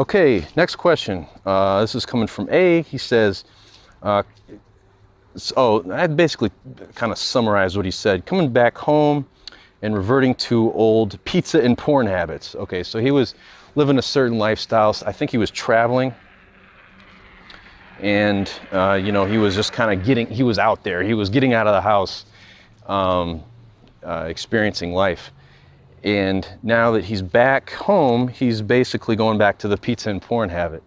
Okay, next question. This is coming from A. He says, I basically kind of summarized what he said. Coming back home and reverting to old pizza and porn habits. Okay, so he was living a certain lifestyle. I think he was traveling. And, he was just kind of he was out there. He was getting out of the house, experiencing life. And now that he's back home, he's basically going back to the pizza and porn habit.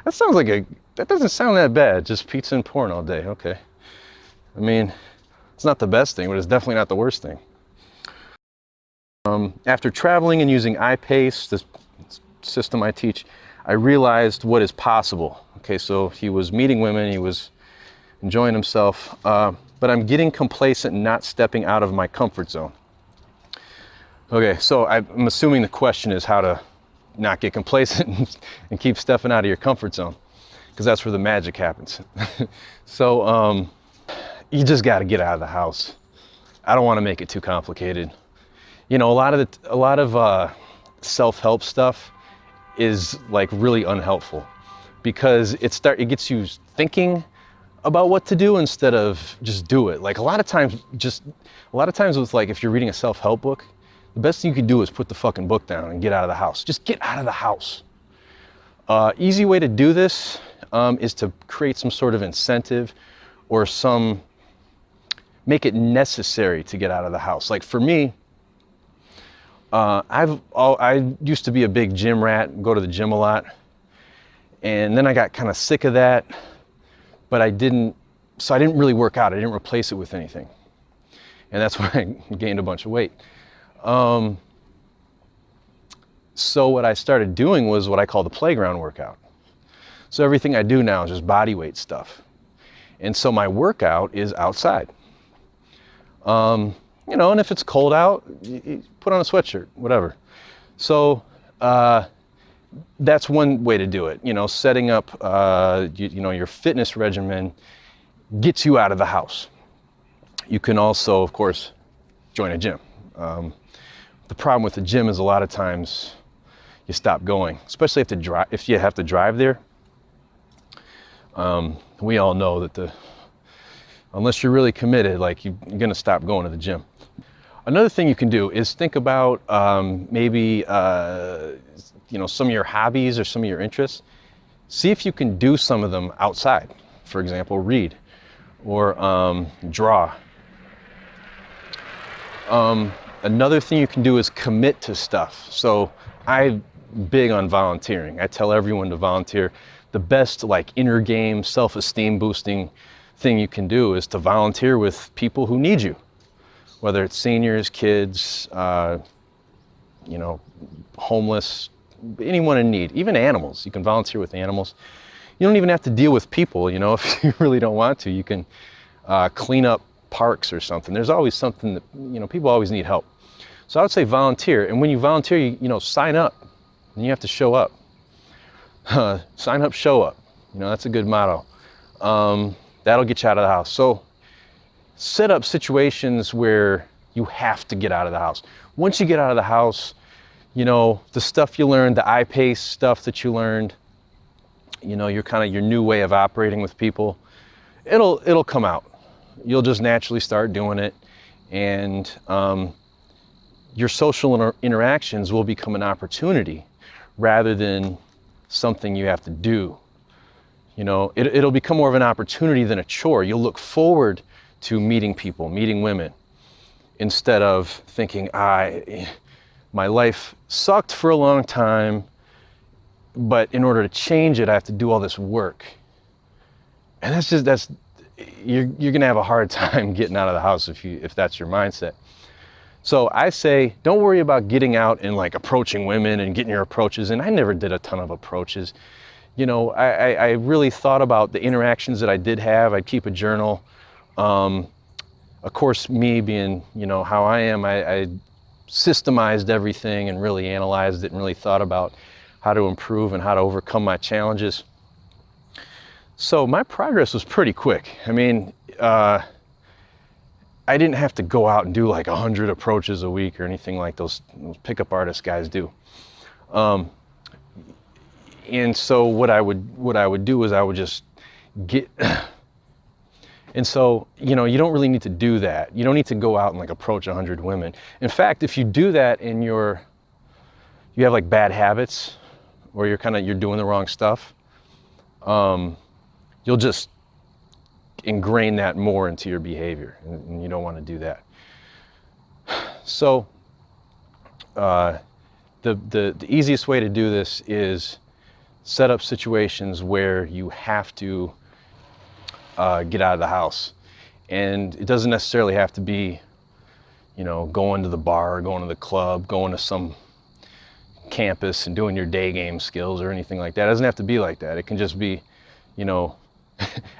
That doesn't sound that bad, just pizza and porn all day, okay. I mean, it's not the best thing, but it's definitely not the worst thing. After traveling and using iPace, this system I teach, I realized what is possible. Okay, so he was meeting women, he was enjoying himself, but I'm getting complacent and not stepping out of my comfort zone. Okay, so I'm assuming the question is how to not get complacent and keep stepping out of your comfort zone, because that's where the magic happens. So you just got to get out of the house. I don't want to make it too complicated. You know, a lot of self-help stuff is like really unhelpful, because it gets you thinking about what to do instead of just do it. Like a lot of times with, like, if you're reading a self-help book, the best thing you can do is put the fucking book down and get out of the house. Just get out of the house. Easy way to do this is to create some sort of incentive or make it necessary to get out of the house. Like for me, I used to be a big gym rat, go to the gym a lot. And then I got kind of sick of that, but I didn't really work out. I didn't replace it with anything. And that's when I gained a bunch of weight. So what I started doing was what I call the playground workout. So everything I do now is just body weight stuff. And so my workout is outside. And if it's cold out, you put on a sweatshirt, whatever. So that's one way to do it. Setting up your fitness regimen gets you out of the house. You can also, of course, join a gym. The problem with the gym is a lot of times you stop going, especially if you have to drive there. We all know that unless you're really committed, like you're gonna stop going to the gym. Another thing you can do is think about maybe some of your hobbies or some of your interests. See if you can do some of them outside. For example, read or draw. Another thing you can do is commit to stuff. So I'm big on volunteering. I tell everyone to volunteer. The best inner game self-esteem boosting thing you can do is to volunteer with people who need you. Whether it's seniors, kids, homeless, anyone in need, even animals. You can volunteer with animals. You don't even have to deal with people, if you really don't want to. You can clean up parks or something. There's always something that, people always need help. So I would say volunteer. And when you volunteer, you sign up and you have to show up. Sign up, show up. That's a good motto. That'll get you out of the house. So set up situations where you have to get out of the house. Once you get out of the house, the stuff you learned, the iPace stuff that you learned, your new way of operating with people, it'll come out. You'll just naturally start doing it, and your social interactions will become an opportunity rather than something you have to do. It'll become more of an opportunity than a chore. You'll look forward to meeting people, meeting women, instead of thinking, my life sucked for a long time, but in order to change it, I have to do all this work. And you're gonna have a hard time getting out of the house if that's your mindset. So I say, don't worry about getting out and approaching women and getting your approaches. And I never did a ton of approaches. I really thought about the interactions that I did have. I'd keep a journal. Of course, me being, how I am, I systemized everything and really analyzed it and really thought about how to improve and how to overcome my challenges. So my progress was pretty quick. I mean, I didn't have to go out and do 100 approaches a week or anything like those pickup artist guys do. And so what I would do is I would just get, and so, you know, you don't really need to do that. You don't need to go out and like approach 100 women. In fact, if you do that and you have like bad habits, or you're doing the wrong stuff, you'll just ingrain that more into your behavior, and you don't want to do that. So the easiest way to do this is set up situations where you have to get out of the house. And it doesn't necessarily have to be, you know, going to the bar, going to the club, going to some campus and doing your day game skills or anything like that. It doesn't have to be like that. It can just be, you know,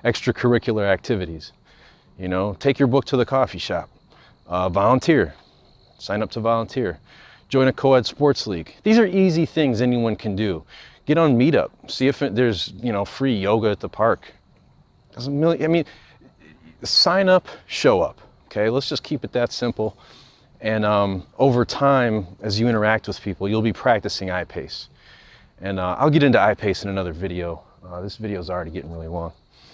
extracurricular activities. You know, take your book to the coffee shop, volunteer, sign up to volunteer, join a co-ed sports league. These are easy things anyone can do. Get on Meetup, see if there's, you know, free yoga at the park. I mean, sign up, show up. Okay, let's just keep it that simple. And over time, as you interact with people, you'll be practicing I-PACE. And I'll get into I-PACE in another video. This video is already getting really long.